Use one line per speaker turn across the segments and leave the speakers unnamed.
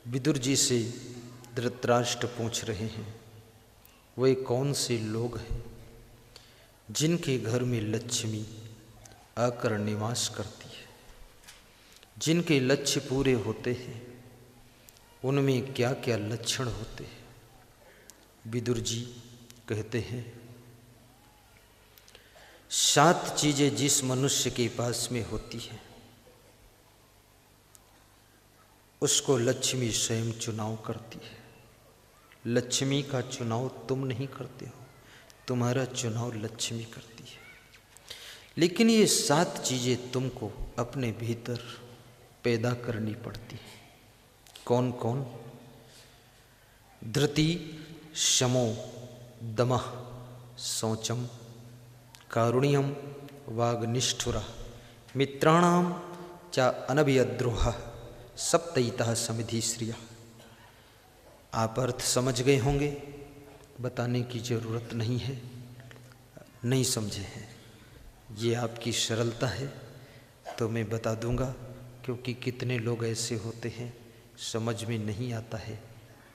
विदुर जी से धृतराष्ट्र पूछ रहे हैं, वे कौन से लोग हैं जिनके घर में लक्ष्मी आकर निवास करती है, जिनके लक्ष्य पूरे होते हैं, उनमें क्या क्या लक्षण होते हैं। विदुर जी कहते हैं, 7 चीजें जिस मनुष्य के पास में होती है उसको लक्ष्मी स्वयं चुनाव करती है। लक्ष्मी का चुनाव तुम नहीं करते हो, तुम्हारा चुनाव लक्ष्मी करती है। लेकिन ये 7 चीजें तुमको अपने भीतर पैदा करनी पड़ती है। कौन कौन? धृति, शमो, दमः, शौचम, कारुण्यम, वाग्निष्ठुरा, मित्राणाम च अनभिद्रोह, सप्तैतः समिधि श्रिया। आप अर्थ समझ गए होंगे, बताने की जरूरत नहीं है। नहीं समझे हैं, ये आपकी सरलता है तो मैं बता दूंगा, क्योंकि कितने लोग ऐसे होते हैं समझ में नहीं आता है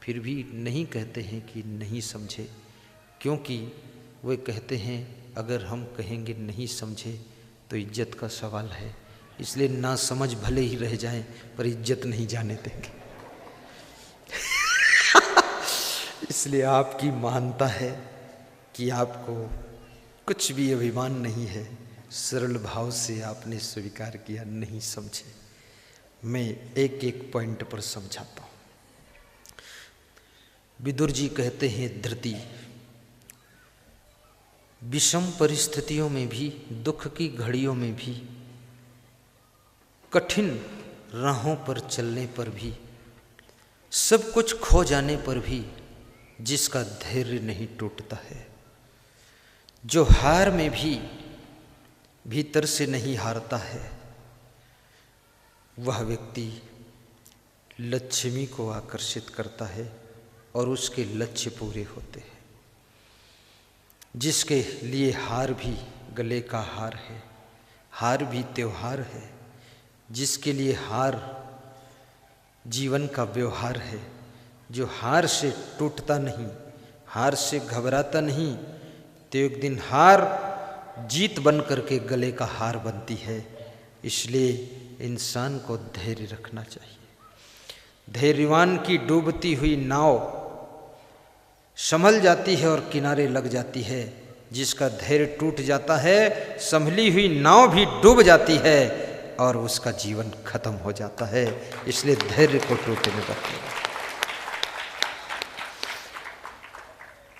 फिर भी नहीं कहते हैं कि नहीं समझे, क्योंकि वे कहते हैं अगर हम कहेंगे नहीं समझे तो इज्जत का सवाल है, इसलिए ना समझ भले ही रह जाएं पर इज्जत नहीं जाने देंगे। इसलिए आपकी मानता है कि आपको कुछ भी अभिमान नहीं है, सरल भाव से आपने स्वीकार किया नहीं समझे। मैं एक एक पॉइंट पर समझाता हूँ। विदुर जी कहते हैं, धृति विषम परिस्थितियों में भी, दुख की घड़ियों में भी, कठिन राहों पर चलने पर भी, सब कुछ खो जाने पर भी जिसका धैर्य नहीं टूटता है, जो हार में भी भीतर से नहीं हारता है, वह व्यक्ति लक्ष्मी को आकर्षित करता है और उसके लक्ष्य पूरे होते हैं। जिसके लिए हार भी गले का हार है, हार भी त्योहार है, जिसके लिए हार जीवन का व्यवहार है, जो हार से टूटता नहीं, हार से घबराता नहीं, तो एक दिन हार जीत बन करके गले का हार बनती है। इसलिए इंसान को धैर्य रखना चाहिए। धैर्यवान की डूबती हुई नाव संभल जाती है और किनारे लग जाती है, जिसका धैर्य टूट जाता है संभली हुई नाव भी डूब जाती है और उसका जीवन खत्म हो जाता है। इसलिए धैर्य को टूटने मत देना।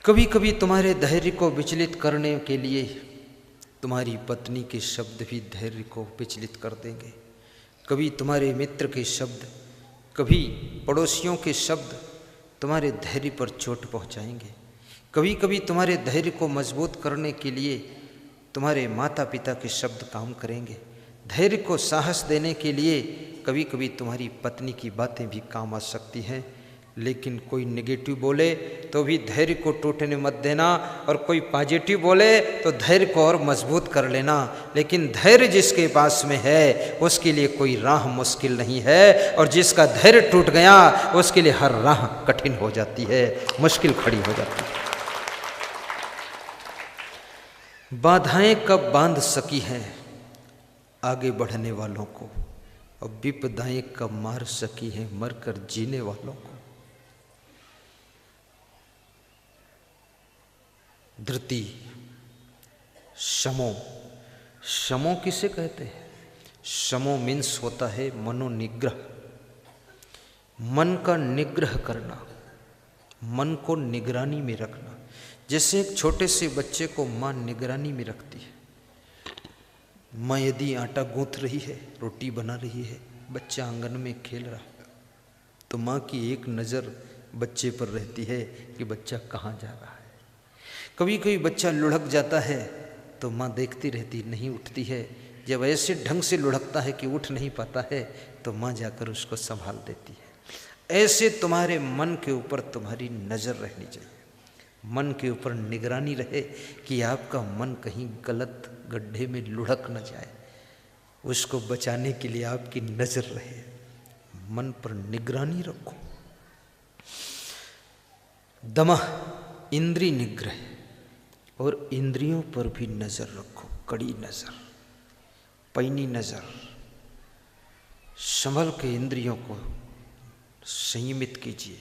कभी कभी तुम्हारे धैर्य को विचलित करने के लिए तुम्हारी पत्नी के शब्द भी धैर्य को विचलित कर देंगे, कभी तुम्हारे मित्र के शब्द, कभी पड़ोसियों के शब्द तुम्हारे धैर्य पर चोट पहुंचाएंगे। कभी कभी तुम्हारे धैर्य को मजबूत करने के लिए तुम्हारे माता पिता के शब्द काम करेंगे। धैर्य को साहस देने के लिए कभी कभी तुम्हारी पत्नी की बातें भी काम आ सकती हैं। लेकिन कोई नेगेटिव बोले तो भी धैर्य को टूटने मत देना, और कोई पॉजिटिव बोले तो धैर्य को और मजबूत कर लेना। लेकिन धैर्य जिसके पास में है उसके लिए कोई राह मुश्किल नहीं है, और जिसका धैर्य टूट गया उसके लिए हर राह कठिन हो जाती है, मुश्किल खड़ी हो जाती है। बाधाएं कब बांध सकी हैं आगे बढ़ने वालों को, और विपदाएं कब मार सकी हैं मरकर जीने वालों को। धृति, शमो, शमो किसे कहते हैं? शमो मीन्स होता है मनोनिग्रह, मन का निग्रह करना, मन को निगरानी में रखना। जैसे एक छोटे से बच्चे को माँ निगरानी में रखती है। माँ यदि आटा गूंथ रही है, रोटी बना रही है, बच्चा आंगन में खेल रहा है, तो माँ की एक नज़र बच्चे पर रहती है कि बच्चा कहाँ जा रहा है। कभी कभी बच्चा लुढ़क जाता है तो माँ देखती रहती, नहीं उठती है। जब ऐसे ढंग से लुढ़कता है कि उठ नहीं पाता है तो माँ जाकर उसको संभाल देती है। ऐसे तुम्हारे मन के ऊपर तुम्हारी नज़र रहनी चाहिए, मन के ऊपर निगरानी रहे कि आपका मन कहीं गलत गड्ढे में लुढ़क न जाए। उसको बचाने के लिए आपकी नज़र रहे, मन पर निगरानी रखो। दमः इंद्रिय निग्रह, और इंद्रियों पर भी नजर रखो, कड़ी नजर, पैनी नजर, संभल के इंद्रियों को संयमित कीजिए।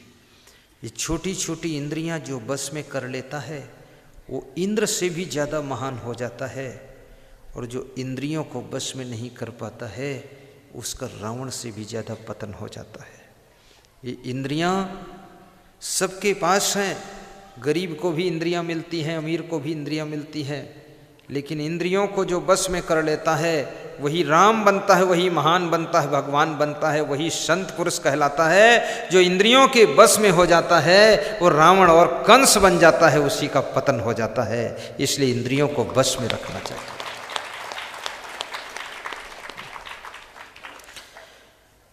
ये छोटी छोटी इंद्रियां जो बस में कर लेता है वो इंद्र से भी ज़्यादा महान हो जाता है, और जो इंद्रियों को बस में नहीं कर पाता है उसका रावण से भी ज़्यादा पतन हो जाता है। ये इंद्रियां सबके पास हैं, गरीब को भी इंद्रियां मिलती हैं, अमीर को भी इंद्रियां मिलती हैं, लेकिन इंद्रियों को जो बस में कर लेता है वही राम बनता है, वही महान बनता है, भगवान बनता है, वही संत पुरुष कहलाता है। जो इंद्रियों के बस में हो जाता है वो रावण और कंस बन जाता है, उसी का पतन हो जाता है। इसलिए इंद्रियों को बस में रखना चाहिए।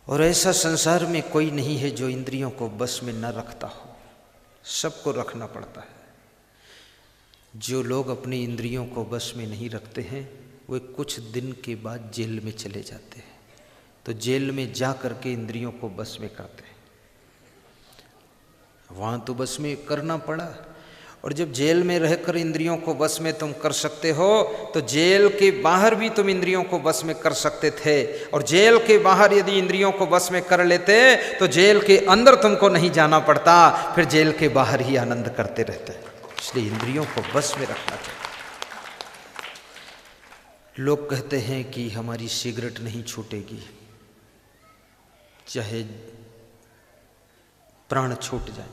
और ऐसा संसार में कोई नहीं है जो इंद्रियों को बस में न रखता हो, सबको रखना पड़ता है। जो लोग अपनी इंद्रियों को बस में नहीं रखते हैं वे कुछ दिन के बाद जेल में चले जाते हैं, तो जेल में जा करके इंद्रियों को बस में करते हैं। वहाँ तो बस में करना पड़ा, और जब जेल में रहकर इंद्रियों को बस में तुम कर सकते हो तो जेल के बाहर भी तुम इंद्रियों को बस में कर सकते थे, और जेल के बाहर यदि इंद्रियों को बस में कर लेते तो जेल के अंदर तुमको नहीं जाना पड़ता, फिर जेल के बाहर ही आनंद करते रहते। इसलिए इंद्रियों को बस में रखना चाहिए। लोग कहते हैं कि हमारी सिगरेट नहीं छूटेगी चाहे प्राण छूट जाए,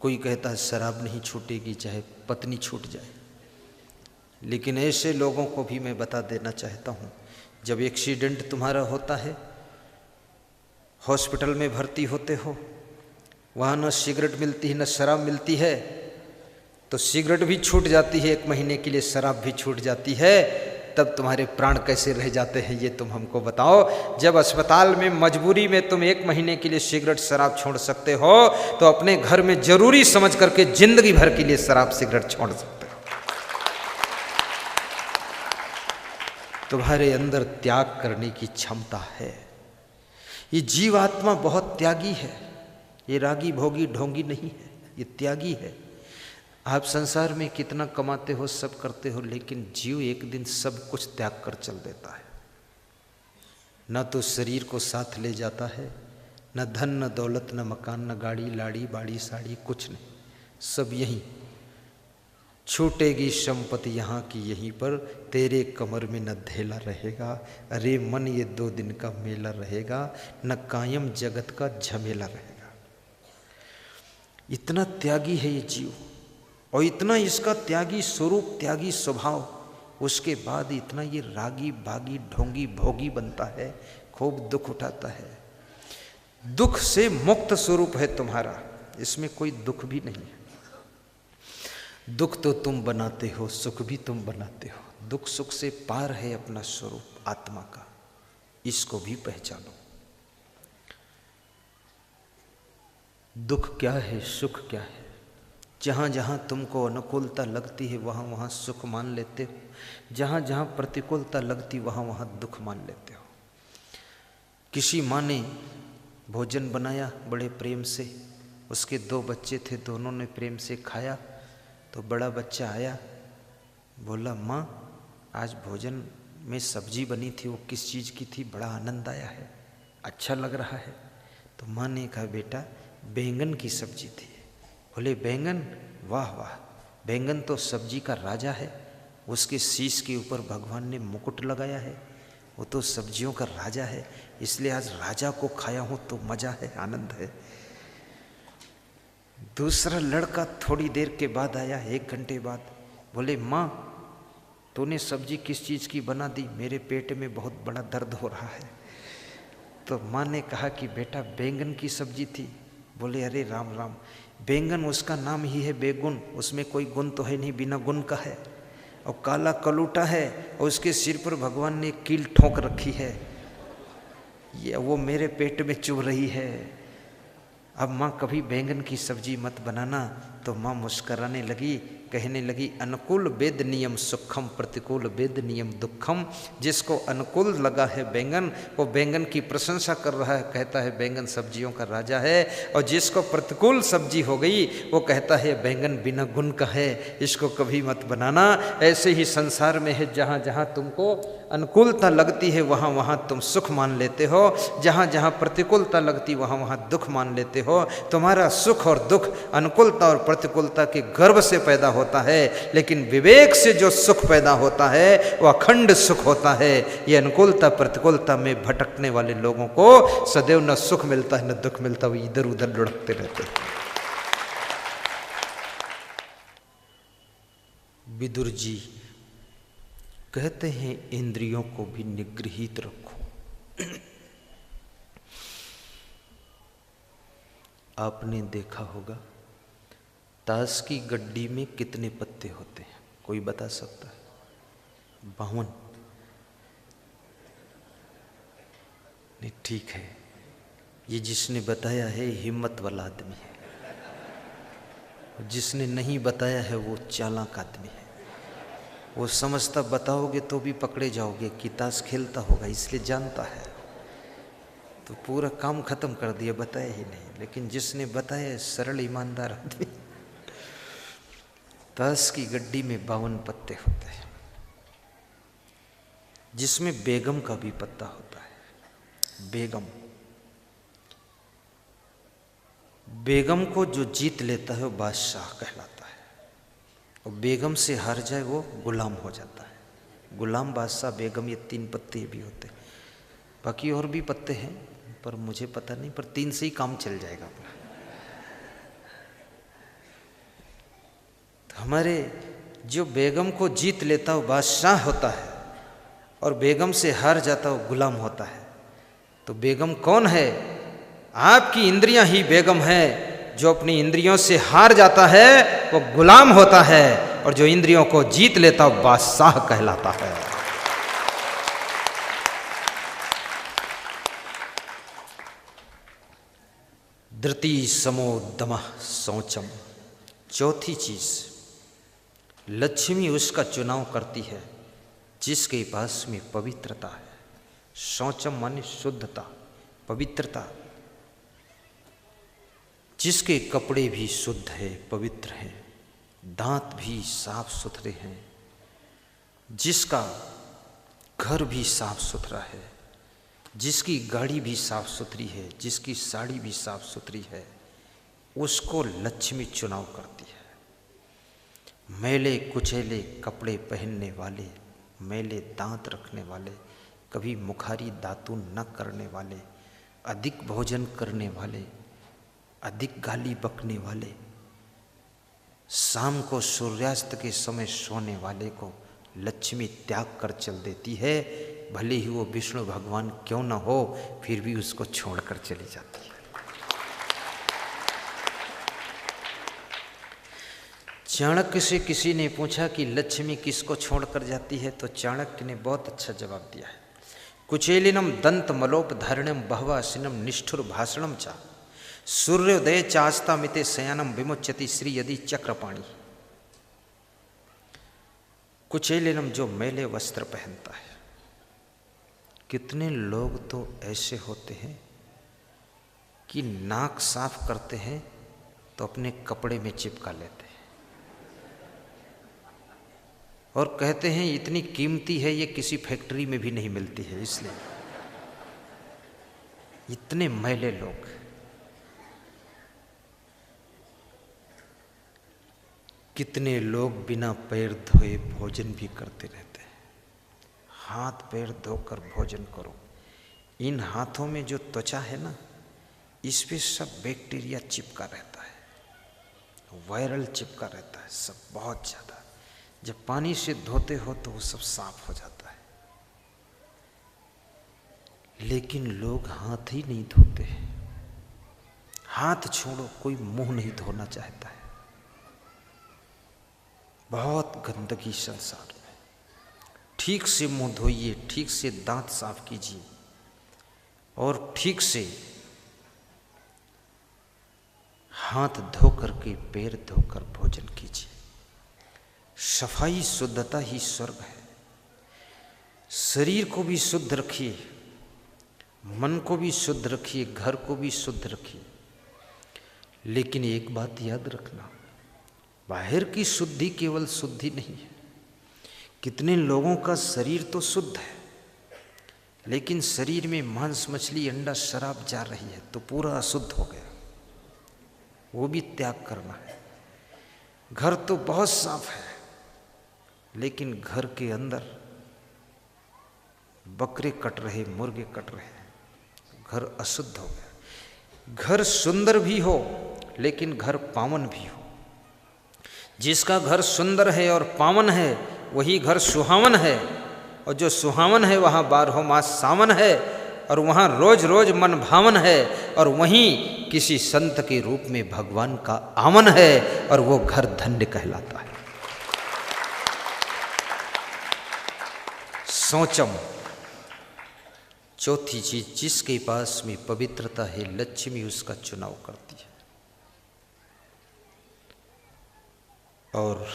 कोई कहता है शराब नहीं छूटेगी चाहे पत्नी छूट जाए। लेकिन ऐसे लोगों को भी मैं बता देना चाहता हूँ, जब एक्सीडेंट तुम्हारा होता है, हॉस्पिटल में भर्ती होते हो, वहाँ न सिगरेट मिलती है न शराब मिलती है, तो सिगरेट भी छूट जाती है 1 महीने के लिए, शराब भी छूट जाती है, तब तुम्हारे प्राण कैसे रह जाते हैं ये तुम हमको बताओ। जब अस्पताल में मजबूरी में तुम 1 महीने के लिए सिगरेट शराब छोड़ सकते हो, तो अपने घर में जरूरी समझ करके जिंदगी भर के लिए शराब सिगरेट छोड़ सकते हो। तुम्हारे अंदर त्याग करने की क्षमता है। ये जीवात्मा बहुत त्यागी है, ये रागी भोगी ढोंगी नहीं है, ये त्यागी है। आप संसार में कितना कमाते हो, सब करते हो, लेकिन जीव एक दिन सब कुछ त्याग कर चल देता है। न तो शरीर को साथ ले जाता है, न धन न दौलत न मकान न गाड़ी लाड़ी बाड़ी साड़ी, कुछ नहीं, सब यहीं। छूटेगी संपत्ति यहाँ की यहीं पर, तेरे कमर में न धेला रहेगा। अरे मन ये 2 दिन का मेला रहेगा, न कायम जगत का झमेला रहेगा। इतना त्यागी है ये जीव, और इतना इसका त्यागी स्वरूप, त्यागी स्वभाव, उसके बाद इतना ये रागी भागी ढोंगी भोगी बनता है, खूब दुख उठाता है। दुख से मुक्त स्वरूप है तुम्हारा, इसमें कोई दुख भी नहीं है। दुख तो तुम बनाते हो, सुख भी तुम बनाते हो। दुख सुख से पार है अपना स्वरूप आत्मा का, इसको भी पहचानो। दुख क्या है, सुख क्या है? जहाँ जहाँ तुमको अनुकूलता लगती है वहाँ वहाँ सुख मान लेते हो, जहाँ जहाँ प्रतिकूलता लगती वहाँ वहाँ दुख मान लेते हो। किसी माँ ने भोजन बनाया बड़े प्रेम से, उसके 2 बच्चे थे, दोनों ने प्रेम से खाया। तो बड़ा बच्चा आया, बोला माँ आज भोजन में सब्जी बनी थी, वो किस चीज़ की थी, बड़ा आनंद आया है, अच्छा लग रहा है। तो माँ ने कहा बेटा बैंगन की सब्जी थी। बोले बैंगन, वाह वाह, बैंगन तो सब्जी का राजा है, उसके शीश के ऊपर भगवान ने मुकुट लगाया है, वो तो सब्जियों का राजा है, इसलिए आज राजा को खाया हूँ तो मज़ा है, आनंद है। दूसरा लड़का थोड़ी देर के बाद आया, 1 घंटे बाद, बोले माँ तूने सब्जी किस चीज़ की बना दी, मेरे पेट में बहुत बड़ा दर्द हो रहा है। तो माँ ने कहा कि बेटा बैंगन की सब्जी थी। बोले अरे राम राम, बैंगन उसका नाम ही है बेगुन, उसमें कोई गुण तो है नहीं, बिना गुण का है, और काला कलूटा है, और उसके सिर पर भगवान ने कील ठोक रखी है, ये वो मेरे पेट में चुभ रही है। अब माँ कभी बैंगन की सब्जी मत बनाना। तो माँ मुस्कराने लगी कहने लगी अनुकूल वेद नियम सुखम, प्रतिकूल वेद नियम दुखम। जिसको अनुकूल लगा है बैंगन, वो बैंगन की प्रशंसा कर रहा है, कहता है बैंगन सब्जियों का राजा है। और जिसको प्रतिकूल सब्जी हो गई वो कहता है बैंगन बिना गुण का है, इसको कभी मत बनाना। ऐसे ही संसार में है, जहाँ जहाँ तुमको अनुकूलता लगती है वहाँ वहाँ तुम सुख मान लेते हो, जहाँ जहाँ प्रतिकूलता लगती वहाँ वहाँ दुख मान लेते हो। तुम्हारा सुख और दुख अनुकूलता और प्रतिकूलता के गर्भ से पैदा होता है, लेकिन विवेक से जो सुख पैदा होता है वो अखंड सुख होता है। ये अनुकूलता प्रतिकूलता में भटकने वाले लोगों को सदैव न सुख मिलता है न दुख मिलता, वो इधर उधर लुढ़कते रहते हैं। विदुर जी कहते हैं इंद्रियों को भी निगृहित रखो। आपने देखा होगा ताश की गड्डी में कितने पत्ते होते हैं, कोई बता सकता है? 52। नहीं, ठीक है, ये जिसने बताया है हिम्मत वाला आदमी है, जिसने नहीं बताया है वो चालाक आदमी है। वो समझता बताओगे तो भी पकड़े जाओगे कि ताश खेलता होगा इसलिए जानता है, तो पूरा काम खत्म कर दिया, बताया ही नहीं। लेकिन जिसने बताया सरल ईमानदार आदमी। ताश की गड्डी में 52 पत्ते होते हैं, जिसमें बेगम का भी पत्ता होता है। बेगम को जो जीत लेता है वो बादशाह कहलाता है, और बेगम से हार जाए वो गुलाम हो जाता है। गुलाम, बादशाह, बेगम, ये 3 पत्ते भी होते हैं। बाकी और भी पत्ते हैं पर मुझे पता नहीं, पर 3 से ही काम चल जाएगा अपना। तो हमारे जो बेगम को जीत लेता वो बादशाह होता है, और बेगम से हार जाता वो गुलाम होता है। तो बेगम कौन है? आपकी इंद्रियां ही बेगम है। जो अपनी इंद्रियों से हार जाता है वो गुलाम होता है, और जो इंद्रियों को जीत लेता वो बादशाह कहलाता है। धृति समो दमः शौचम। चौथी चीज, लक्ष्मी उसका चुनाव करती है जिसके पास में पवित्रता है। शौचम माने शुद्धता, पवित्रता। जिसके कपड़े भी शुद्ध है, पवित्र हैं, दांत भी साफ सुथरे हैं, जिसका घर भी साफ सुथरा है, जिसकी गाड़ी भी साफ सुथरी है, जिसकी साड़ी भी साफ सुथरी है, उसको लक्ष्मी चुनाव करती है। मैले कुचैले कपड़े पहनने वाले, मैले दांत रखने वाले, कभी मुखारी दातुन न करने वाले, अधिक भोजन करने वाले, अधिक गाली बकने वाले, शाम को सूर्यास्त के समय सोने वाले को लक्ष्मी त्याग कर चल देती है। भले ही वो विष्णु भगवान क्यों न हो, फिर भी उसको छोड़कर चली जाती है। चाणक्य से किसी ने पूछा कि लक्ष्मी किसको छोड़कर जाती है, तो चाणक्य ने बहुत अच्छा जवाब दिया है। कुचेलिनम दंत मलोप धारणम बहवासिनम निष्ठुर भाषणम चा सूर्योदय चास्ता मिते शयानम विमुच्यति श्री यदि चक्रपाणी। कुचेलिनम जो मैले वस्त्र पहनता है। कितने लोग तो ऐसे होते हैं कि नाक साफ करते हैं तो अपने कपड़े में चिपका लेते हैं और कहते हैं इतनी कीमती है ये किसी फैक्ट्री में भी नहीं मिलती है, इसलिए। इतने मैले लोग। कितने लोग बिना पैर धोए भोजन भी करते रहते हैं। हाथ पैर धोकर भोजन करो। इन हाथों में जो त्वचा है ना, इस पे सब बैक्टीरिया चिपका रहता है, वायरल चिपका रहता है, सब बहुत ज़्यादा। जब पानी से धोते हो तो वो सब साफ हो जाता है, लेकिन लोग हाथ ही नहीं धोते हैं। हाथ छोड़ो, कोई मुंह नहीं धोना चाहता है। बहुत गंदगी संसार में। ठीक से मुंह धोइए, ठीक से दांत साफ कीजिए और ठीक से हाथ धो करके पैर धोकर भोजन कीजिए। सफाई शुद्धता ही स्वर्ग है। शरीर को भी शुद्ध रखिए, मन को भी शुद्ध रखिए, घर को भी शुद्ध रखिए। लेकिन एक बात याद रखना, बाहर की शुद्धि केवल शुद्धि नहीं है। कितने लोगों का शरीर तो शुद्ध है, लेकिन शरीर में मांस, मछली, अंडा, शराब जा रही है तो पूरा अशुद्ध हो गया। वो भी त्याग करना है। घर तो बहुत साफ है, लेकिन घर के अंदर बकरे कट रहे, मुर्गे कट रहे, घर अशुद्ध हो गया। घर सुंदर भी हो, लेकिन घर पावन भी हो। जिसका घर सुंदर है और पावन है, वही घर सुहावन है। और जो सुहावन है वहाँ 12 मास सावन है, और वहाँ रोज रोज मन भावन है। और वहीं किसी संत के रूप में भगवान का आवन है, और वो घर धन्य कहलाता है। सोचम, चौथी चीज, जिसके पास में पवित्रता है, लक्ष्मी उसका चुनाव करती है। और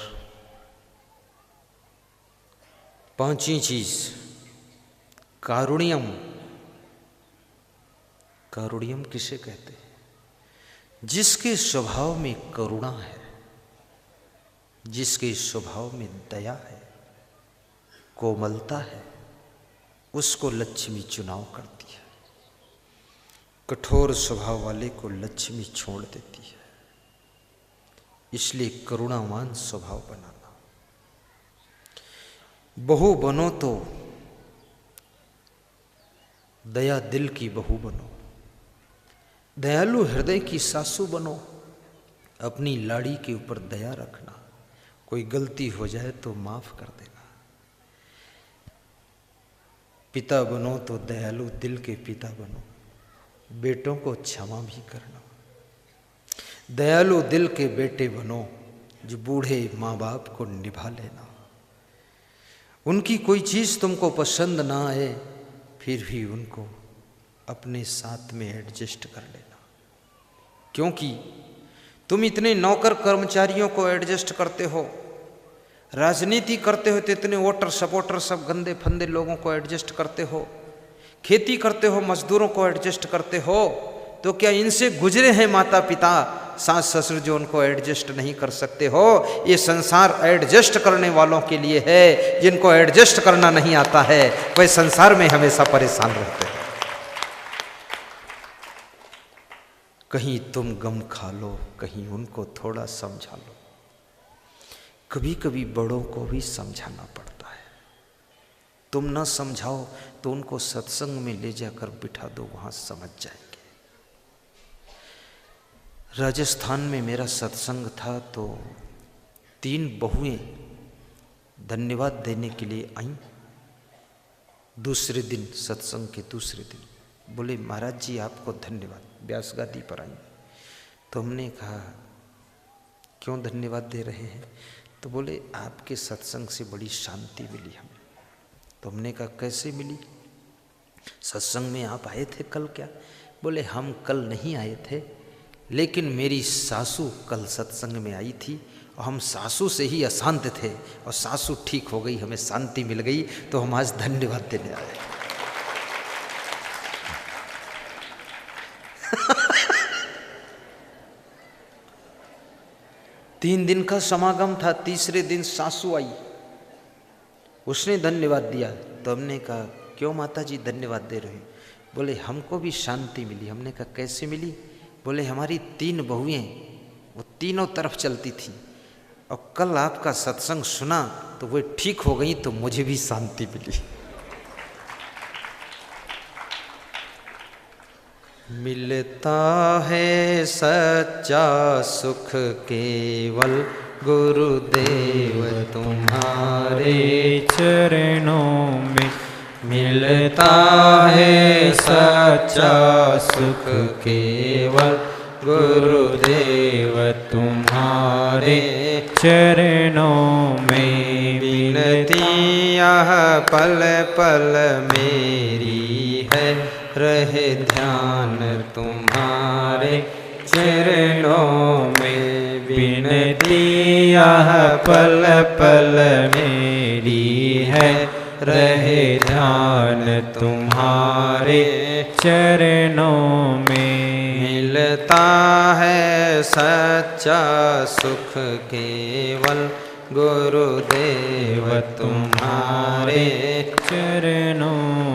पांचवी चीज, कारुण्यम। कारुण्यम किसे कहते हैं? जिसके स्वभाव में करुणा है, जिसके स्वभाव में दया है, कोमलता है, उसको लक्ष्मी चुनाव करती है। कठोर स्वभाव वाले को लक्ष्मी छोड़ देती है। इसलिए करुणावान स्वभाव बनाना। बहू बनो तो दया दिल की बहू बनो, दयालु हृदय की सासू बनो। अपनी लाड़ी के ऊपर दया रखना, कोई गलती हो जाए तो माफ कर देना। पिता बनो तो दयालु दिल के पिता बनो, बेटों को क्षमा भी करना। दयालु दिल के बेटे बनो, जो बूढ़े माँ बाप को निभा लेना। उनकी कोई चीज़ तुमको पसंद ना आए, फिर भी उनको अपने साथ में एडजस्ट कर लेना। क्योंकि तुम इतने नौकर कर्मचारियों को एडजस्ट करते हो, राजनीति करते हो तो इतने वोटर सपोर्टर सब गंदे फंदे लोगों को एडजस्ट करते हो, खेती करते हो मजदूरों को एडजस्ट करते हो, तो क्या इनसे गुजरे हैं माता पिता, सास ससुर जो उनको एडजस्ट नहीं कर सकते हो? ये संसार एडजस्ट करने वालों के लिए है। जिनको एडजस्ट करना नहीं आता है वह संसार में हमेशा परेशान रहते हैं। कहीं तुम गम खा लो, कहीं उनको थोड़ा समझा लो। कभी कभी बड़ों को भी समझाना पड़ता है। तुम ना समझाओ तो उनको सत्संग में ले जाकर बिठा दो, वहां समझ जाएंगे। राजस्थान में मेरा सत्संग था तो 3 बहुएं धन्यवाद देने के लिए आईं। दूसरे दिन, सत्संग के दूसरे दिन बोले, महाराज जी आपको धन्यवाद, व्यास गादी पर आई। तो हमने कहा क्यों धन्यवाद दे रहे हैं? तो बोले आपके सत्संग से बड़ी शांति मिली हमें। तो हमने कहा कैसे मिली? सत्संग में आप आए थे कल क्या? बोले हम कल नहीं आए थे, लेकिन मेरी सासू कल सत्संग में आई थी और हम सासू से ही अशांत थे और सासू ठीक हो गई, हमें शांति मिल गई, तो हम आज धन्यवाद देने आए। तीन दिन का समागम था। तीसरे दिन सासू आई, उसने धन्यवाद दिया। तो हमने कहा क्यों माता जी धन्यवाद दे रहे हैं? बोले हमको भी शांति मिली। हमने कहा कैसे मिली? बोले हमारी 3 बहुएं वो तीनों तरफ चलती थी और कल आपका सत्संग सुना तो वो ठीक हो गई, तो मुझे भी शांति मिली। मिलता है सच्चा सुख केवल गुरुदेव तुम्हारे
चरणों में।
मिलता है सच्चा सुख केवल गुरुदेव तुम्हारे
चरणों में।
विनती यह पल पल मेरी है, रहे ध्यान तुम्हारे चरणों में।
बिनती यह पल पल मेरी है, रहे ध्यान तुम्हारे चरणों में।
मिलता है सच्चा सुख केवल गुरुदेव तुम्हारे
चरणों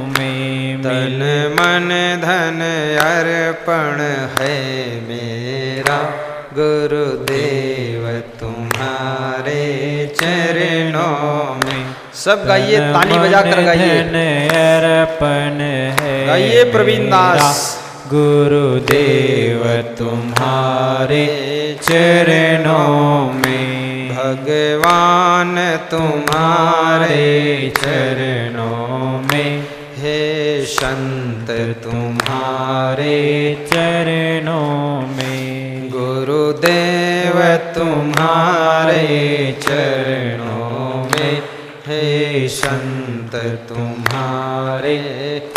में।
तन मन धन अर्पण है मेरा, गुरुदेव तुम्हारे चरणों में। सब गाइए, ताली बजा कर गाइए।
अर्पण है
गाइए प्रवीण दास।
गुरुदेव तुम्हारे चरणों में,
भगवान तुम्हारे
चरणों में,
हे संत
तुम्हारे चरणों में,
गुरुदेव तुम्हारे चरणों में, हे संत तुम्हारे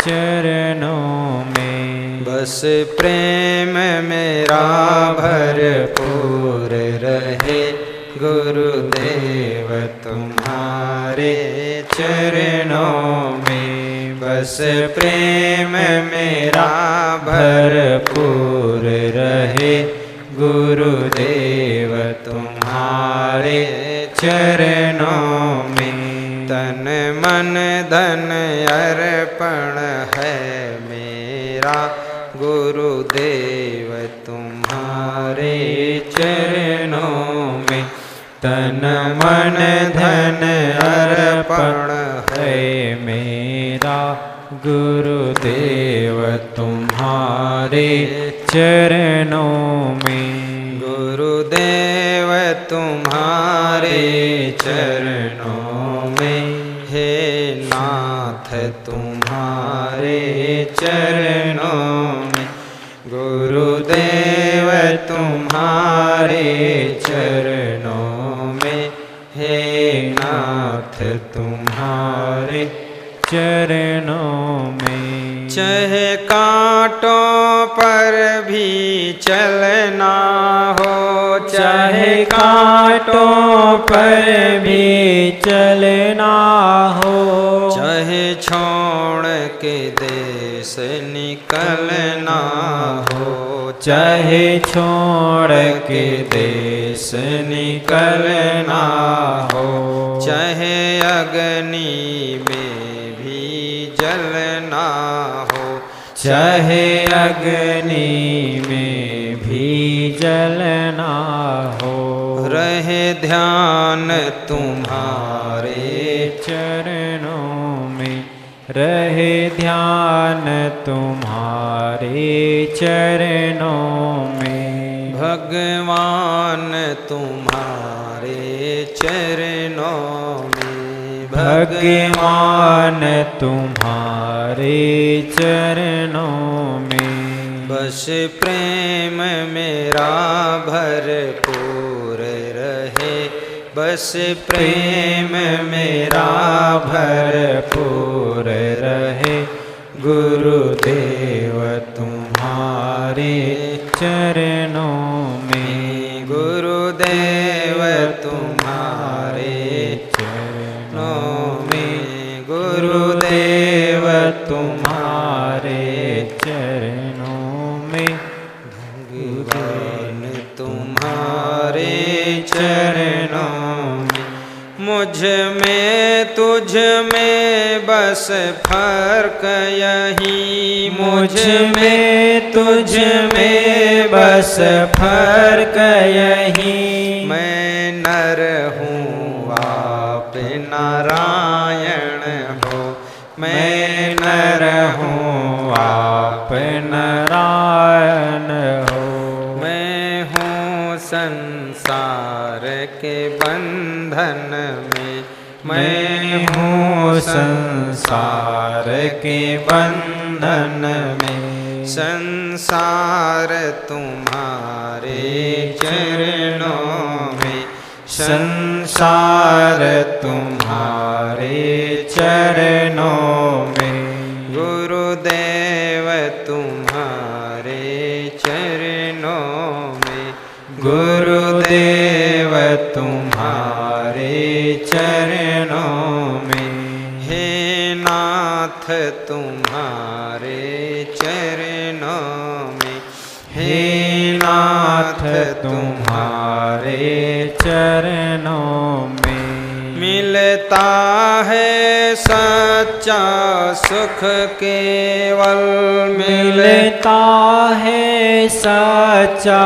चरणों में।
बस प्रेम मेरा भरपूर रहे, गुरुदेव तुम्हारे चरणों में। बस प्रेम मेरा भरपूर रहे, गुरुदेव तुम्हारे चरणों में। तन मन धन अर्पण है मेरा, गुरुदेव तुम्हारे चरणों में।
तन मन धन अर्पण है मेरा, गुरुदेव तुम्हारे चरणों में।
गुरुदेव तुम्हारे चरणों में, हे नाथ तुम्हारे चरणों में। गुरुदेव तुम्हारे चरणों में, हे नाथ तुम्हारे
चरणों में।
चाहे कांटों पर भी चलना हो,
चाहे कांटों पर भी चलना हो,
चाहे छोड़ के देश निकलना हो,
चाहे छोड़ के देश निकलना हो,
चाहे अग्नि में भी जलना हो,
चाहे अग्नि में भी जलना हो,
रहे ध्यान तुम्हारे
चरणों में, रहे ध्यान तुम्हारे चरणों में।
भगवान तुम्हारे चरणों में,
भगवान तुम्हारे चरणों में।
बस प्रेम मेरा भरपूर रहे, बस प्रेम मेरा भरपूर रहे, गुरुदेव तुम्हारे
चरणों में।
गुरुदेव तुम्हारे चरणों में, गुरुदेव तुम्हारे
चरणों में।
भगवान तुम्हारे चरणों में। मुझ में तुझ में बस फर्क यही,
मुझ में तुझ में बस फर्क यही।
मैं नर हूँ आप नारायण हो,
मैं नर हूँ आप नारायण हो।
मैं हूँ संसार के बंधन में,
मैं हूँ संसार के बंधन में।
संसार तुम्हारे चरणों में,
संसार तुम्हारे चरणों में।
गुरुदेव तुम्हारे चरणों में,
गुरुदेव तुम्हारे चरणों में।
हे नाथ तुम्हारे चरणों में,
हे नाथ तुम्हारे चरणों में
मिलता है सच्चा सुख केवल,
मिलता है सच्चा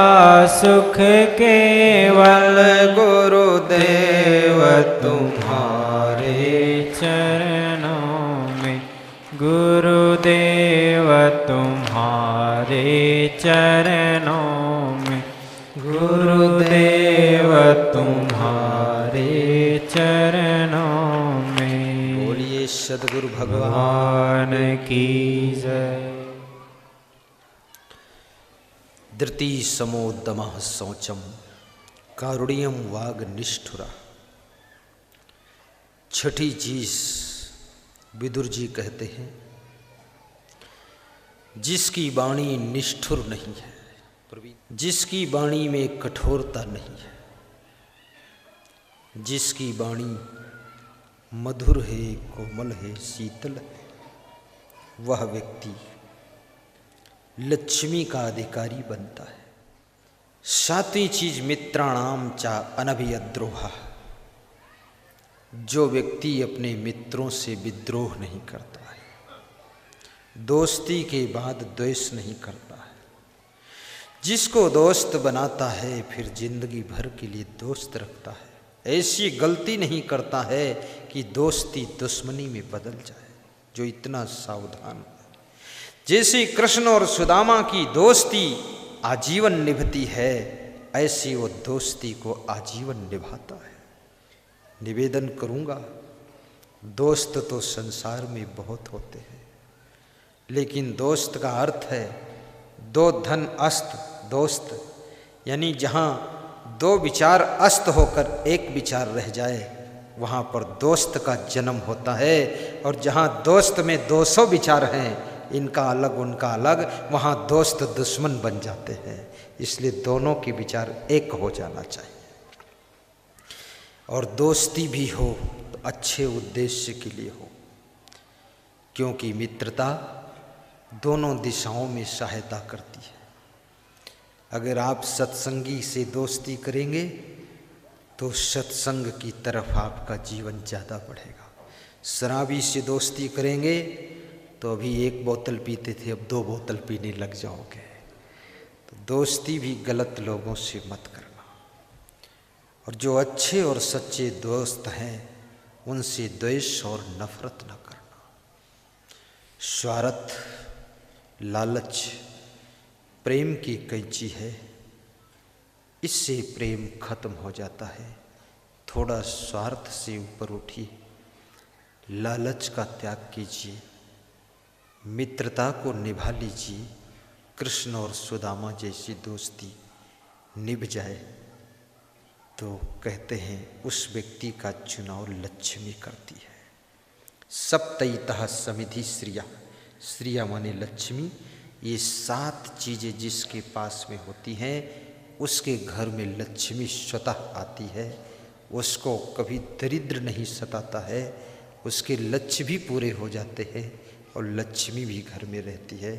सुख केवल।
गुरुदेव
तुम्हारे चरणों में, गुरुदेव तुम्हारे चरणों में, गुरुदेव तुम्हारे चरणों में।
बोलिए सद्गुरु
भगवान की जय।
धृति समोद्दमः शौचम कारुण्यम वाग निष्ठुरा। छठी चीज विदुर जी कहते हैं, जिसकी वाणी निष्ठुर नहीं है, जिसकी वाणी में कठोरता नहीं है, जिसकी वाणी मधुर है, कोमल है, शीतल है, वह व्यक्ति लक्ष्मी का अधिकारी बनता है। सातवीं चीज मित्राणाम चा अनभिद्रोहा। जो व्यक्ति अपने मित्रों से विद्रोह नहीं करता है, दोस्ती के बाद द्वेष नहीं करता है, जिसको दोस्त बनाता है फिर जिंदगी भर के लिए दोस्त रखता है, ऐसी गलती नहीं करता है कि दोस्ती दुश्मनी में बदल जाए, जो इतना सावधान है। जैसे कृष्ण और सुदामा की दोस्ती आजीवन निभती है, ऐसी वो दोस्ती को आजीवन निभाता है। निवेदन करूंगा, दोस्त तो संसार में बहुत होते हैं, लेकिन दोस्त का अर्थ है दो धन अस्त दोस्त, यानी जहाँ दो विचार अस्त होकर एक विचार रह जाए वहाँ पर दोस्त का जन्म होता है। और जहाँ दोस्त में 200 विचार हैं, इनका अलग उनका अलग, वहाँ दोस्त दुश्मन बन जाते हैं। इसलिए दोनों के विचार एक हो जाना चाहिए। और दोस्ती भी हो तो अच्छे उद्देश्य के लिए हो, क्योंकि मित्रता दोनों दिशाओं में सहायता करती है। अगर आप सत्संगी से दोस्ती करेंगे तो सत्संग की तरफ आपका जीवन ज़्यादा बढ़ेगा। शराबी से दोस्ती करेंगे तो अभी 1 बोतल पीते थे, अब 2 बोतल पीने लग जाओगे। तो दोस्ती भी गलत लोगों से मत करना। और जो अच्छे और सच्चे दोस्त हैं उनसे द्वेष और नफरत न करना। स्वार्थ, लालच प्रेम की कैंची है, इससे प्रेम खत्म हो जाता है। थोड़ा स्वार्थ से ऊपर उठिए, लालच का त्याग कीजिए, मित्रता को निभा लीजिए। कृष्ण और सुदामा जैसी दोस्ती निभ जाए तो कहते हैं उस व्यक्ति का चुनाव लक्ष्मी करती है। सप्तैतः समिधि श्रिया, श्रिया माने लक्ष्मी। ये 7 चीज़ें जिसके पास में होती हैं उसके घर में लक्ष्मी स्वतः आती है। उसको कभी दरिद्र नहीं सताता है, उसके लक्ष्य भी पूरे हो जाते हैं और लक्ष्मी भी घर में रहती है।